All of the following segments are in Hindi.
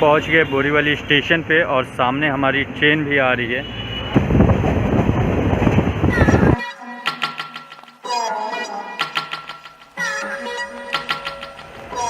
पहुंच गए बोरीवली स्टेशन पे और सामने हमारी ट्रेन भी आ रही है।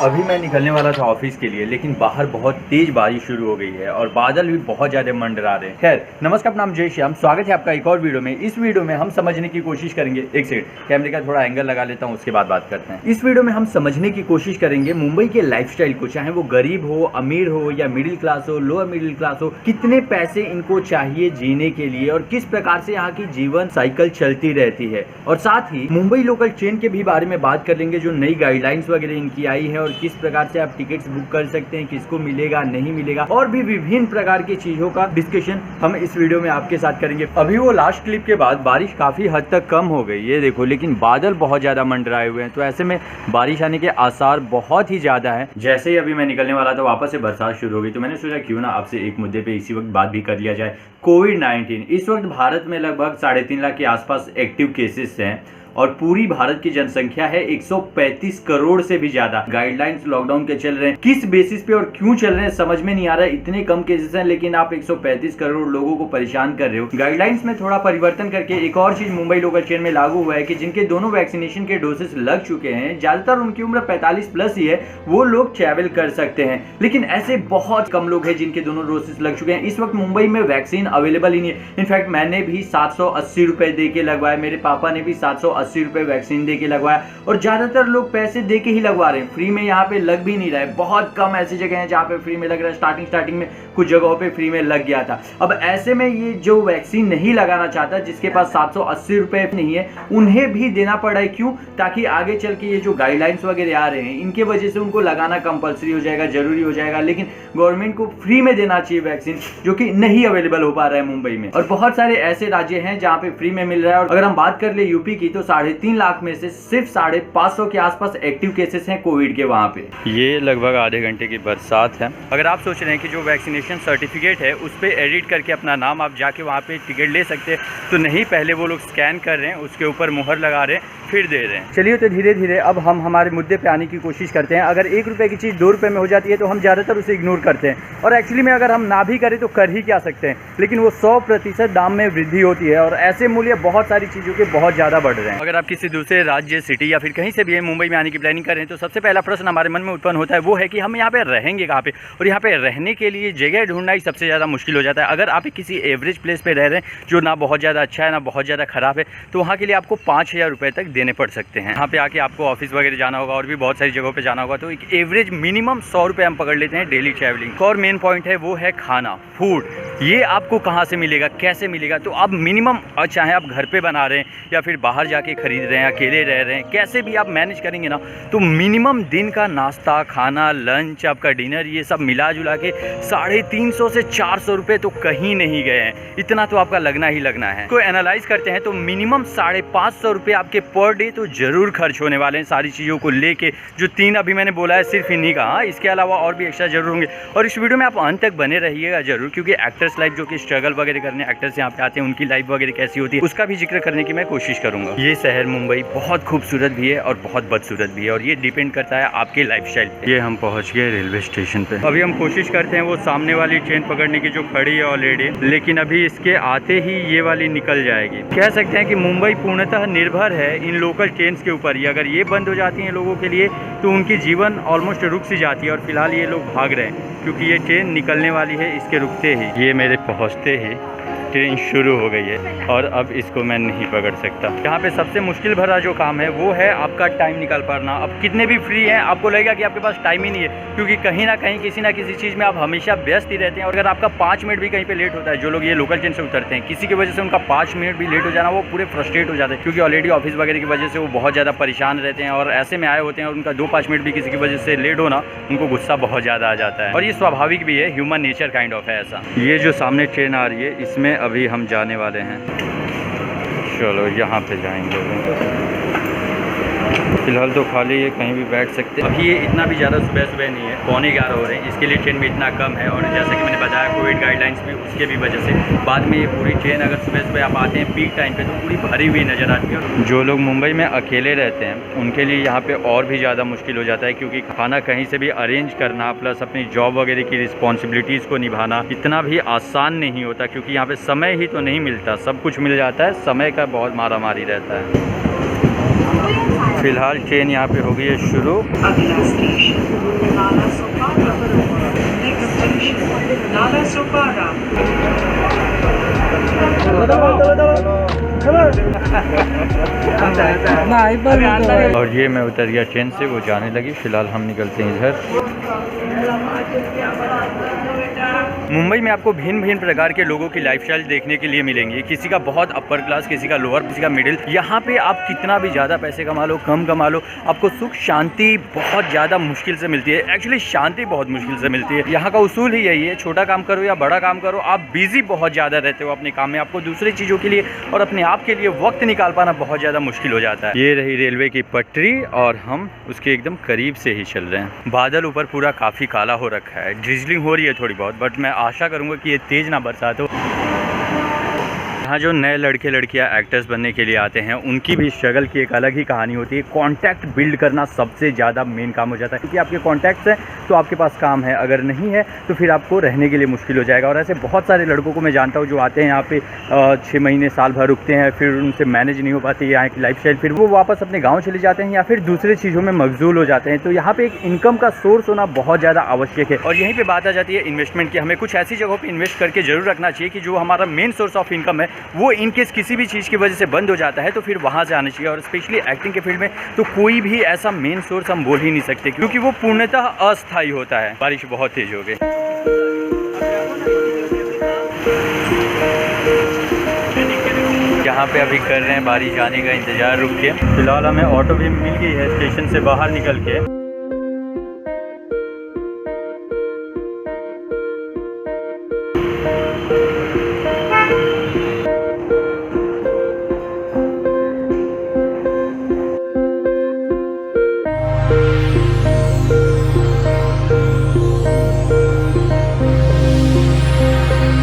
अभी मैं निकलने वाला था ऑफिस के लिए, लेकिन बाहर बहुत तेज बारिश शुरू हो गई है और बादल भी बहुत ज़्यादा मंडरा रहे हैं। खैर, नमस्कार, नाम जय श्याम, स्वागत है आपका एक और वीडियो में। इस वीडियो में हम समझने की कोशिश करेंगे, एक सेकंड कैमरे का थोड़ा एंगल लगा लेता हूँ, उसके बाद बात करते हैं। इस वीडियो में हम समझने की कोशिश करेंगे मुंबई के लाइफस्टाइल को, चाहे वो गरीब हो, अमीर हो या मिडिल क्लास हो, लोअर मिडिल क्लास हो, कितने पैसे इनको चाहिए जीने के लिए और किस प्रकार से यहाँ की जीवन साइकिल चलती रहती है। और साथ ही मुंबई लोकल ट्रेन के भी बारे में बात कर लेंगे, जो नई गाइडलाइंस वगैरह इनकी आई है और किस प्रकार से आप टिकट्स बुक कर सकते हैं, किसको मिलेगा नहीं मिलेगा, और भी विभिन्न प्रकार की चीजों का डिस्कशन हम इस वीडियो में आपके साथ करेंगे। अभी वो लास्ट क्लिप के बाद बारिश काफी हद तक कम हो गई, ये देखो, लेकिन बादल बहुत ज्यादा मंडराए हुए हैं, तो ऐसे में बारिश आने के आसार बहुत ही ज्यादा है। जैसे ही अभी मैं निकलने वाला था, वापस से बरसात शुरू हो गई, तो मैंने सोचा क्यों ना आपसे एक मुद्दे पे इसी वक्त बात भी कर लिया जाए। कोविड-19 इस वक्त भारत में लगभग 3.5 लाख के आसपास एक्टिव केसेस हैं और पूरी भारत की जनसंख्या है 135 करोड़ से भी ज्यादा। गाइडलाइंस लॉकडाउन के चल रहे हैं, किस बेसिस पे और क्यों चल रहे हैं समझ में नहीं आ रहा है। इतने कम केसेस हैं लेकिन आप 135 करोड़ लोगों को परेशान कर रहे हो। गाइडलाइंस में थोड़ा परिवर्तन करके एक और चीज मुंबई लोकल ट्रेन में लागू हुआ है कि जिनके दोनों वैक्सीनेशन के डोसेस लग चुके हैं, ज्यादातर उनकी उम्र 45 प्लस ही है, वो लोग ट्रैवल कर सकते हैं। लेकिन ऐसे बहुत कम लोग हैं जिनके दोनों डोसेस लग चुके हैं। इस वक्त मुंबई में वैक्सीन अवेलेबल ही नहीं है। इनफैक्ट मैंने भी 780 रुपए दे के लगवाया, मेरे पापा ने भी 780 रुपए वैक्सीन दे के लगवाया, और ज्यादातर लोग पैसे दे के ही लगवा रहे हैं, फ्री में यहाँ पे लग भी नहीं रहा है। बहुत कम ऐसी जगह हैं जहाँ पे फ्री में लग रहा है। स्टार्टिंग में कुछ जगहों पे फ्री में लग गया था। अब ऐसे में ये जो वैक्सीन नहीं लगाना चाहता, जिसके पास 780 रुपए नहीं है, उन्हें भी देना पड़ा है। क्यों? ताकि आगे चल के ये जो गाइडलाइंस वगैरह आ रहे हैं, इनके वजह से उनको लगाना कंपलसरी हो जाएगा, जरूरी हो जाएगा। लेकिन गवर्नमेंट को फ्री में देना चाहिए वैक्सीन, जो कि नहीं अवेलेबल हो पा रहा है मुंबई में। और बहुत सारे ऐसे राज्य हैं जहाँ पे फ्री में मिल रहा है। और अगर हम बात कर ले यूपी की, तो 3.5 लाख में से सिर्फ 550 के आसपास एक्टिव केसेस हैं कोविड के वहाँ पे। ये लगभग आधे घंटे की बरसात है। अगर आप सोच रहे हैं कि जो वैक्सीनेशन सर्टिफिकेट है उस पर एडिट करके अपना नाम आप जाके वहाँ पे टिकट ले सकते हैं, तो नहीं, पहले वो लोग स्कैन कर रहे हैं, उसके ऊपर मुहर लगा रहे हैं, फिर दे रहे हैं। चलिए, तो धीरे धीरे अब हम हमारे मुद्दे पे आने की कोशिश करते हैं। अगर 1 रुपए की चीज़ 2 रुपए में हो जाती है तो हम ज़्यादातर उसे इग्नोर करते हैं, और एक्चुअली में अगर हम ना भी करें तो कर ही क्या सकते हैं। लेकिन वो 100% दाम में वृद्धि होती है और ऐसे मूल्य बहुत सारी चीज़ों के बहुत ज़्यादा बढ़ रहे हैं। अगर आप किसी दूसरे राज्य, सिटी या फिर कहीं से भी मुंबई में आने की प्लानिंग कर रहे हैं, तो सबसे पहला प्रश्न हमारे मन में उत्पन्न होता है, वो है कि हम यहाँ पे रहेंगे कहाँ पे, और यहाँ पे रहने के लिए जगह ढूंढना ही सबसे ज़्यादा मुश्किल हो जाता है। अगर आप किसी एवरेज प्लेस पे रह रहे हैं, जो ना बहुत ज़्यादा अच्छा है ना बहुत ज़्यादा खराब है, तो वहाँ के लिए आपको 5000 रुपये तक देने पड़ सकते हैं। यहाँ पे आके आपको ऑफिस वगैरह जाना होगा और भी बहुत सारी जगहों पे जाना होगा, तो एक एवरेज मिनिमम 100 रुपये हम पकड़ लेते हैं डेली ट्रैवलिंग। और मेन पॉइंट है वो है खाना, फूड। ये आपको कहाँ से मिलेगा, कैसे मिलेगा, तो आप मिनिमम, चाहे आप घर पे बना रहे हैं या फिर बाहर जाके खरीद रहे हैं, अकेले रह रहे हैं, कैसे भी आप मैनेज करेंगे ना, तो मिनिमम दिन का नाश्ता, खाना, लंच, आपका डिनर, ये सब मिला जुला के 350 से 400 रुपये तो कहीं नहीं गए हैं। इतना तो आपका लगना ही लगना है। कोई एनालाइज करते हैं तो मिनिमम 550 रुपये आपके पर डे तो जरूर खर्च होने वाले हैं सारी चीज़ों को लेके। जो 3 अभी मैंने बोला है सिर्फ इन्हीं का, हाँ, इसके अलावा और भी एक्स्ट्रा जरूर होंगे। और इस वीडियो में आप अंत तक बने रहिएगा जरूर, क्योंकि एक्टर्स लाइफ, जो कि स्ट्रगल वगैरह करने एक्टर्स यहाँ पे आते हैं, उनकी लाइफ वगैरह कैसी होती है, उसका भी जिक्र करने की मैं कोशिश करूँगा। ये शहर मुंबई बहुत खूबसूरत भी है और बहुत बदसूरत भी है, और ये डिपेंड करता है आपके लाइफस्टाइल पे। ये हम पहुँच गए रेलवे स्टेशन पे। अभी हम कोशिश करते हैं वो सामने वाली ट्रेन पकड़ने की जो खड़ी है ऑलरेडी, लेकिन अभी इसके आते ही ये वाली निकल जाएगी। कह सकते हैं कि मुंबई पूर्णतः निर्भर है इन लोकल ट्रेन के ऊपर ही। अगर ये बंद हो जाती हैं लोगों के लिए तो उनकी जीवन ऑलमोस्ट रुक सी जाती है, और फिलहाल ये लोग भाग रहे हैं क्योंकि ये ट्रेन निकलने वाली है इसके रुकते ही। ये मेरे पहुँचते ही ट्रेन शुरू हो गई है और अब इसको मैं नहीं पकड़ सकता। यहाँ पे सबसे मुश्किल भरा जो काम है वो है आपका टाइम निकाल पाना। अब कितने भी फ्री हैं, आपको लगेगा कि आपके पास टाइम ही नहीं है, क्योंकि कहीं ना कहीं किसी ना किसी चीज़ में आप हमेशा व्यस्त ही रहते हैं। और अगर आपका 5 मिनट भी कहीं पे लेट होता है, जो लोग ये लोकल ट्रेन से उतरते हैं, किसी की वजह से उनका 5 मिनट भी लेट हो जाना, वो पूरे फ्रस्ट्रेट हो जाते हैं, क्योंकि ऑलरेडी ऑफिस वगैरह की वजह से वो बहुत ज़्यादा परेशान रहते हैं और ऐसे में आए होते हैं, और उनका 2-5 मिनट भी किसी की वजह से लेट होना, उनको गुस्सा बहुत ज़्यादा आ जाता है। और ये स्वाभाविक भी है, ह्यूमन नेचर काइंड ऑफ है ऐसा। ये जो सामने ट्रेन आ रही है, इसमें अभी हम जाने वाले हैं। चलो यहाँ पे जाएंगे। फिलहाल तो खाली है, कहीं भी बैठ सकते हैं। अभी ये इतना भी ज़्यादा सुबह सुबह नहीं है, 11:15 हो रहे हैं, इसके लिए ट्रेन में इतना कम है। और जैसा कि मैंने बताया कोविड गाइडलाइंस में, उसके भी वजह से बाद में ये पूरी ट्रेन अगर सुबह सुबह आप आते हैं पीक टाइम पे तो पूरी भरी हुई नज़र आती है। जो लोग मुंबई में अकेले रहते हैं उनके लिए यहाँ पे और भी ज़्यादा मुश्किल हो जाता है, क्योंकि खाना कहीं से भी अरेंज करना प्लस अपनी जॉब वगैरह की रिस्पॉन्सिबिलिटीज़ को निभाना इतना भी आसान नहीं होता, क्योंकि यहाँ पे समय ही तो नहीं मिलता। सब कुछ मिल जाता है, समय का बहुत मारामारी रहता है। फिलहाल ट्रेन यहाँ पे हो गई है शुरू। अगला station Nala Sopara. Next station Nala Sopara. और ये मैं उतर गया ट्रेन से, वो जाने लगी। फिलहाल हम निकलते हैं इधर। मुंबई में आपको भिन्न भिन्न प्रकार के लोगों की लाइफस्टाइल देखने के लिए मिलेंगी। किसी का बहुत अपर क्लास, किसी का लोअर, किसी का मिडिल। यहाँ पे आप कितना भी ज़्यादा पैसे कमा लो, कम कमा लो, आपको सुख शांति बहुत ज़्यादा मुश्किल से मिलती है। एक्चुअली शांति बहुत मुश्किल से मिलती है। यहाँ का उसूल ही यही है, छोटा काम करो या बड़ा काम करो, आप बिजी बहुत ज़्यादा रहते हो अपने काम में। आपको दूसरी चीज़ों के लिए और अपने आप के लिए वक्त निकाल पाना बहुत ज़्यादा मुश्किल हो जाता है। ये रही रेलवे की पटरी और हम उसके एकदम करीब से ही चल रहे हैं। बादल ऊपर पूरा काफ़ी काला हो रखा है, ड्रिजलिंग हो रही है थोड़ी बहुत, बट मैं आशा करूँगा कि ये तेज़ ना बरसात हो। यहाँ जो नए लड़के लड़कियाँ एक्टर्स बनने के लिए आते हैं उनकी भी स्ट्रगल की एक अलग ही कहानी होती है। कॉन्टैक्ट बिल्ड करना सबसे ज़्यादा मेन काम हो जाता है, क्योंकि आपके कॉन्टैक्ट्स हैं तो आपके पास काम है, अगर नहीं है तो फिर आपको रहने के लिए मुश्किल हो जाएगा। और ऐसे बहुत सारे लड़कों को मैं जानता हूँ जो आते हैं यहाँ पे 6 महीने साल भर रुकते हैं, फिर उनसे मैनेज नहीं हो पाती यहाँ की लाइफस्टाइल, फिर वो वापस अपने गाँव चले जाते हैं या फिर दूसरे चीज़ों में मशगूल हो जाते हैं। तो यहाँ पर एक इनकम का सोर्स होना बहुत ज़्यादा आवश्यक है। और यहीं पर बात आ जाती है इन्वेस्टमेंट की। हमें कुछ ऐसी जगहों पर इन्वेस्ट करके जरूर रखना चाहिए कि जो हमारा मेन सोर्स ऑफ इनकम है वो इनकेस किसी भी चीज़ की वजह से बंद हो जाता है तो फिर वहाँ से आना चाहिए। और स्पेशली एक्टिंग के फील्ड में तो कोई भी ऐसा मेन सोर्स हम बोल ही नहीं सकते, क्योंकि वो पूर्णतः अस्थायी होता है। बारिश बहुत तेज हो गई। यहाँ पे अभी कर रहे हैं बारिश आने का इंतज़ार, रुक के। फिलहाल हमें ऑटो भी मिल गई है स्टेशन से बाहर निकल के।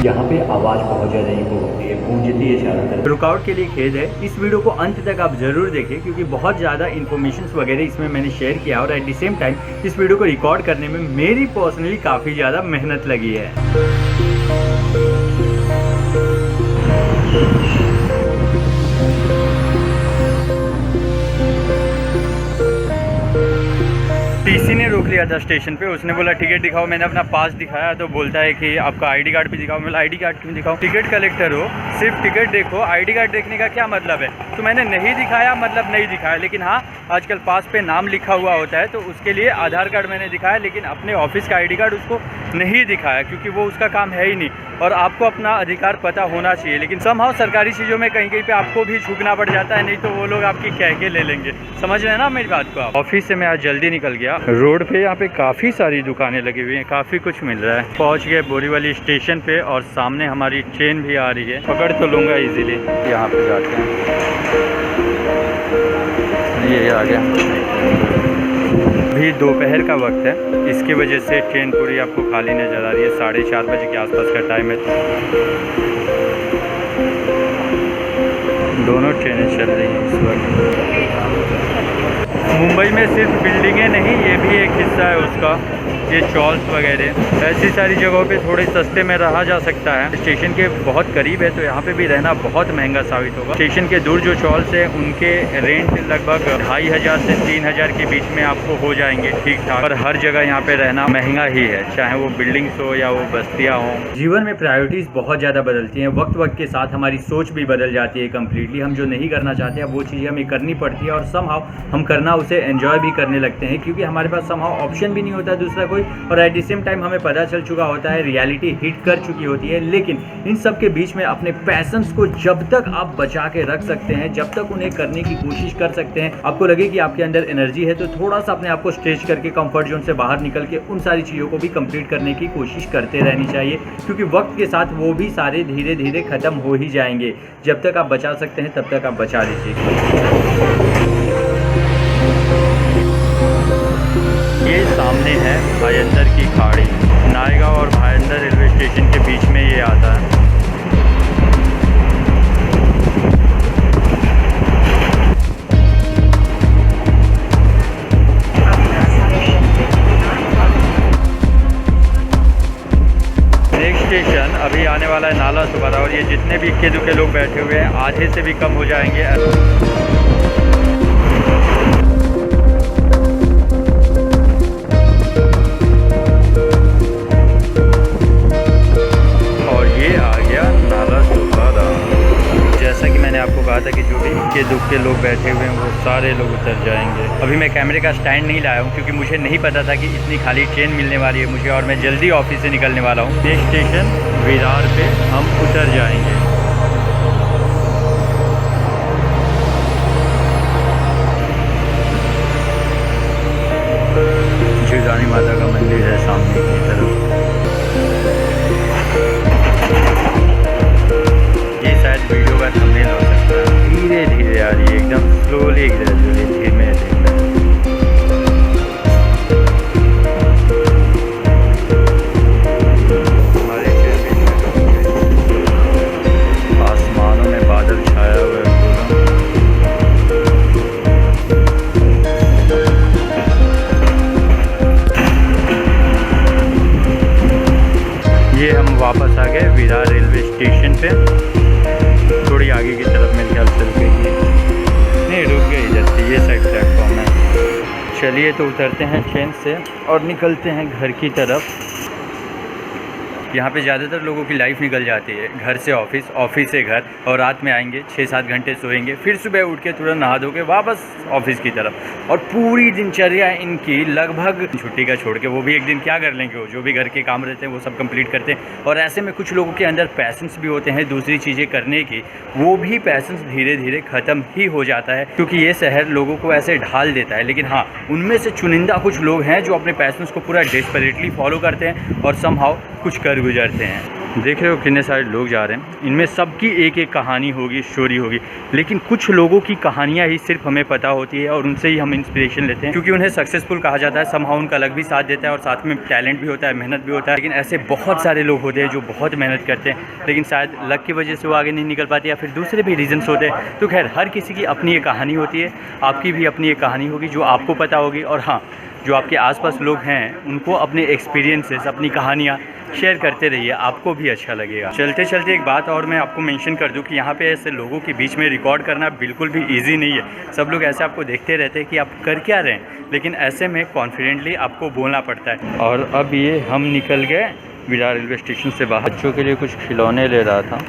यहाँ पे आवाज़ बहुत ज़्यादा इको होती है, गूंजती है चारों तरफ। रुकावट के लिए खेद है, इस वीडियो को अंत तक आप ज़रूर देखें, क्योंकि बहुत ज़्यादा इन्फॉर्मेशन वगैरह इसमें मैंने शेयर किया और एट द सेम टाइम इस वीडियो को रिकॉर्ड करने में मेरी पर्सनली काफ़ी ज़्यादा मेहनत लगी है। टीसी ने रोक लिया था स्टेशन पे, उसने बोला टिकट दिखाओ। मैंने अपना पास दिखाया तो बोलता है कि आपका आईडी कार्ड भी दिखाओ। मैं आईडी कार्ड क्यों दिखाऊं? टिकट कलेक्टर हो, सिर्फ टिकट देखो, आईडी कार्ड देखने का क्या मतलब है? तो मैंने नहीं दिखाया मतलब नहीं दिखाया, लेकिन हाँ आजकल पास पे नाम लिखा हुआ होता है तो उसके लिए आधार कार्ड मैंने दिखाया, लेकिन अपने ऑफिस का आईडी कार्ड उसको नहीं दिखाया, क्योंकि वो उसका काम है ही नहीं। और आपको अपना अधिकार पता होना चाहिए, लेकिन समहाउ सरकारी चीज़ों में कहीं कहीं पे आपको भी झुकना पड़ जाता है, नहीं तो वो लोग आपकी कह के ले लेंगे। समझ रहे हैं ना मेरी बात को? ऑफिस से मैं आज जल्दी निकल गया। रोड पे यहाँ पे काफ़ी सारी दुकानें लगी हुई हैं, काफ़ी कुछ मिल रहा है। पहुँच गए बोरीवली स्टेशन पे और सामने हमारी ट्रेन भी आ रही है, पकड़ तो लूँगा इजीली। यहाँ पे जाते हैं, ये आ गया। अभी दोपहर का वक्त है, इसकी वजह से ट्रेन पूरी आपको खाली नज़र आ रही है। 4:30 बजे के आसपास का टाइम है। दोनों ट्रेनें चल रही हैं इस वक्त। मुंबई में सिर्फ बिल्डिंगें नहीं, ये भी एक हिस्सा है उसका, ये चॉल्स वगैरह। ऐसी सारी जगहों पे थोड़े सस्ते में रहा जा सकता है। स्टेशन के बहुत करीब है तो यहाँ पे भी रहना बहुत महंगा साबित होगा। स्टेशन के दूर जो चॉल्स है उनके रेंट लगभग 2500 से 3000 के बीच में आपको हो जाएंगे ठीक ठाक। और हर जगह यहाँ पे रहना महंगा ही है, चाहे वो बिल्डिंग्स हो या वो बस्तियाँ हों। जीवन में प्रायोरिटीज़ बहुत ज़्यादा बदलती हैं, वक्त वक्त के साथ हमारी सोच भी बदल जाती है कम्प्लीटली। हम जो नहीं करना चाहते हैं वो चीज़ें हमें करनी पड़ती है और समहाउ हम करना उसे एंजॉय भी करने लगते हैं, क्योंकि हमारे पास समहाउ ऑप्शन भी नहीं होता दूसरा कोई। और एट द सेम टाइम हमें पता चल चुका होता है, रियलिटी हिट कर चुकी होती है। लेकिन इन सब के बीच में अपने पैशंस को जब तक आप बचा के रख सकते हैं, जब तक उन्हें करने की कोशिश कर सकते हैं, आपको लगे कि आपके अंदर एनर्जी है, तो थोड़ा सा अपने आप को स्ट्रेच करके कंफर्ट जोन से बाहर निकल के उन सारी चीज़ों को भी कंप्लीट करने की कोशिश करते रहनी चाहिए, क्योंकि वक्त के साथ वो भी सारे धीरे धीरे खत्म हो ही जाएंगे। जब तक आप बचा सकते हैं तब तक आप बचा लीजिए। ये सामने है भायंदर की खाड़ी। नायगांव और भायंदर रेलवे स्टेशन के बीच में ये आता है। नेक्स्ट स्टेशन अभी आने वाला है नाला सुपारा, और ये जितने भी इक्के दुक्के लोग बैठे हुए हैं आधे से भी कम हो जाएंगे। और ये आ गया नाला सुपारा। जैसा कि मैंने आपको कहा था कि जो भी इक्के दुक्के लोग बैठे हुए हैं वो सारे लोग उतर जाएंगे। अभी मैं कैमरे का स्टैंड नहीं लाया हूँ क्योंकि मुझे नहीं पता था कि इतनी खाली ट्रेन मिलने वाली है मुझे, और मैं जल्दी ऑफिस से निकलने वाला हूँ। नेक्स्ट स्टेशन विरार पे हम उतर जाएंगे। जीवदानी माता का मंदिर है सामने की तरफ। ये शायद वीडियो का थंबनेल हो सकता है। धीरे धीरे आ रही है, एकदम स्लोली, ग्रेजुअली, धीमे धीमे। आसमानों में बादल छाया हुआ है ये हम वापस आ गए विरार रेलवे स्टेशन पे। थोड़ी आगे की तरफ मेरे ख्याल से रुक गई, नहीं रुक गई इधर से, ये साइड प्लेटफॉर्म है। चलिए तो उतरते हैं ट्रेन से और निकलते हैं घर की तरफ। यहाँ पे ज़्यादातर लोगों की लाइफ निकल जाती है घर से ऑफिस, ऑफिस से घर, और रात में आएंगे 6-7 घंटे सोएंगे, फिर सुबह उठ के तुरंत नहा धो के वापस ऑफिस की तरफ। और पूरी दिनचर्या इनकी लगभग, छुट्टी का छोड़ के, वो भी एक दिन क्या कर लेंगे, वो जो भी घर के काम रहते हैं वो सब कंप्लीट करते हैं। और ऐसे में कुछ लोगों के अंदर पैसेंस भी होते हैं दूसरी चीज़ें करने की, वो भी पैसेंस धीरे धीरे ख़त्म ही हो जाता है क्योंकि ये शहर लोगों को ऐसे ढाल देता है। लेकिन हाँ, उनमें से चुनिंदा कुछ लोग हैं जो अपने पैसेंस को पूरा डेस्परेटली फॉलो करते हैं और समहाउ कुछ कर गुजरते हैं। देख रहे हो कितने सारे लोग जा रहे हैं, इनमें सबकी एक एक कहानी होगी, स्टोरी होगी, लेकिन कुछ लोगों की कहानियां ही सिर्फ हमें पता होती है और उनसे ही हम इंस्पिरेशन लेते हैं क्योंकि उन्हें सक्सेसफुल कहा जाता है। समहाउ उनका लक भी साथ देता है और साथ में टैलेंट भी होता है, मेहनत भी होता है। लेकिन ऐसे बहुत सारे लोग होते हैं जो बहुत मेहनत करते हैं लेकिन शायद लक की वजह से वो आगे नहीं निकल पाते या फिर दूसरे भी रीजन्स होते हैं। तो खैर, हर किसी की अपनी एक कहानी होती है, आपकी भी अपनी एक कहानी होगी जो आपको पता होगी। और हाँ, जो आपके आसपास लोग हैं उनको अपने एक्सपीरियंसेस, अपनी कहानियाँ शेयर करते रहिए, आपको भी अच्छा लगेगा। चलते चलते एक बात और मैं आपको मेंशन कर दूं कि यहाँ पे ऐसे लोगों के बीच में रिकॉर्ड करना बिल्कुल भी इजी नहीं है। सब लोग ऐसे आपको देखते रहते हैं कि आप कर क्या रहे हैं, लेकिन ऐसे में कॉन्फिडेंटली आपको बोलना पड़ता है। और अब ये हम निकल गए विरार रेलवे स्टेशन से बाहर। बच्चों के लिए कुछ खिलौने ले रहा था,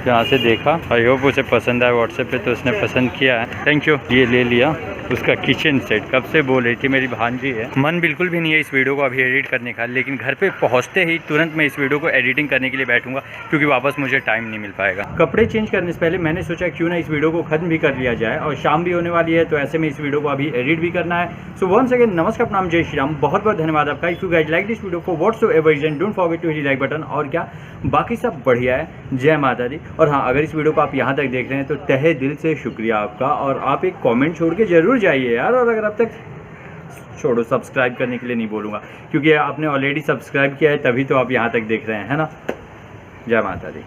यहाँ से देखा, आई होप उसे पसंद आया व्हाट्सएप पे, तो उसने पसंद किया है, थैंक यू। ये ले लिया उसका किचन सेट, कब से बोल रही थी, मेरी भांजी है। मन बिल्कुल भी नहीं है इस वीडियो को अभी एडिट करने का, लेकिन घर पे पहुंचते ही तुरंत मैं इस वीडियो को एडिटिंग करने के लिए बैठूंगा क्योंकि वापस मुझे टाइम नहीं मिल पाएगा। कपड़े चेंज करने से पहले मैंने सोचा क्यों ना इस वीडियो को खत्म भी कर लिया जाए, और शाम भी होने वाली है तो ऐसे में इस वीडियो को अभी एडिट भी करना है। सो वंस अगेन नमस्कार, नाम जय श्री राम, बहुत बहुत धन्यवाद आपका। If you guys like this video for whatsoever reason, don't forget to hit like button. और क्या बाकी सब बढ़िया है, जय माता दी। और हाँ, अगर इस वीडियो को आप यहाँ तक देख रहे हैं तो तहे दिल से शुक्रिया आपका, और आप एक कमेंट छोड़ के जरूर जाइए यार। और अगर अब तक छोड़ो, सब्सक्राइब करने के लिए नहीं बोलूँगा क्योंकि आपने ऑलरेडी सब्सक्राइब किया है तभी तो आप यहाँ तक देख रहे हैं, है ना। जय माता दी।